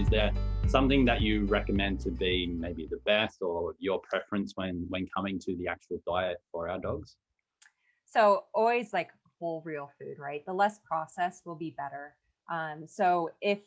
Is there something that you recommend to be maybe the best or your preference when coming to the actual diet for our dogs? So always like whole real food, right? The less processed will be better. So if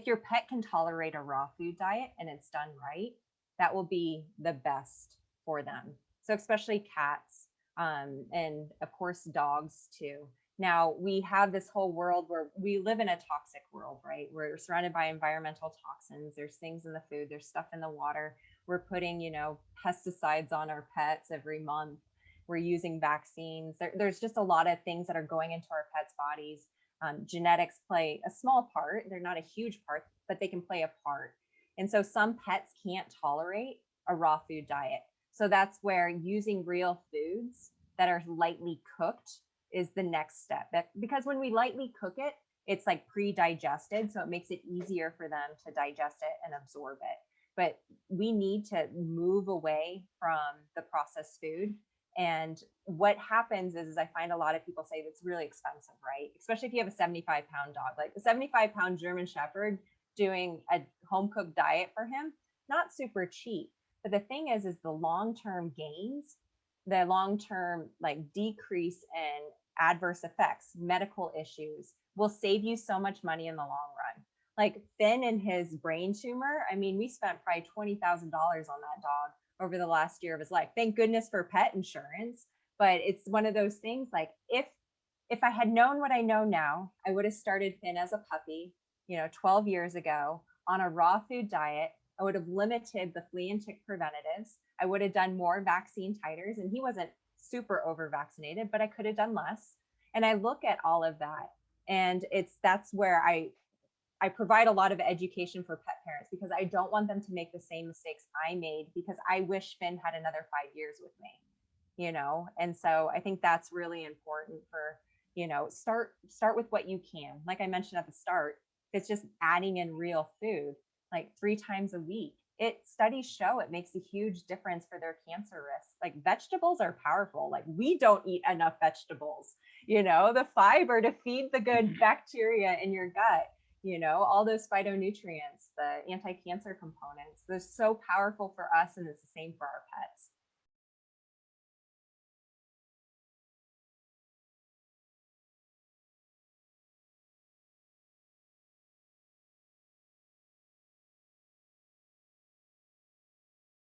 your pet can tolerate a raw food diet and it's done right, that will be the best for them. So especially cats, and of course dogs too. Now we have this whole world where we live in a toxic world, right? We're surrounded by environmental toxins. There's things in the food, there's stuff in the water. We're putting, pesticides on our pets every month. We're using vaccines. There's just a lot of things that are going into our pets' bodies. Genetics play a small part. They're not a huge part, but they can play a part. And so some pets can't tolerate a raw food diet. So that's where using real foods that are lightly cooked is the next step. Because when we lightly cook it, it's like pre-digested, so it makes it easier for them to digest it and absorb it. But we need to move away from the processed food. And what happens is I find a lot of people say it's really expensive, right? Especially if you have a 75-pound dog, like the 75-pound German Shepherd doing a home cooked diet for him, not super cheap. But the thing is the long-term gains, the long-term like decrease in adverse effects, medical issues will save you so much money in the long run. Like Finn and his brain tumor, I mean, we spent probably $20,000 on that dog over the last year of his life. Thank goodness for pet insurance. But it's one of those things like if I had known what I know now, I would have started Finn as a puppy, 12 years ago on a raw food diet. I would have limited the flea and tick preventatives. I would have done more vaccine titers, and he wasn't super over vaccinated, but I could have done less. And I look at all of that, and that's where I provide a lot of education for pet parents because I don't want them to make the same mistakes I made because I wish Finn had another 5 years with me. And so I think that's really important for, start with what you can. Like I mentioned at the start, it's just adding in real food like 3 times a week. Studies show it makes a huge difference for their cancer risk. Like vegetables are powerful. Like we don't eat enough vegetables, the fiber to feed the good bacteria in your gut, all those phytonutrients, the anti-cancer components, they're so powerful for us, and it's the same for our pets.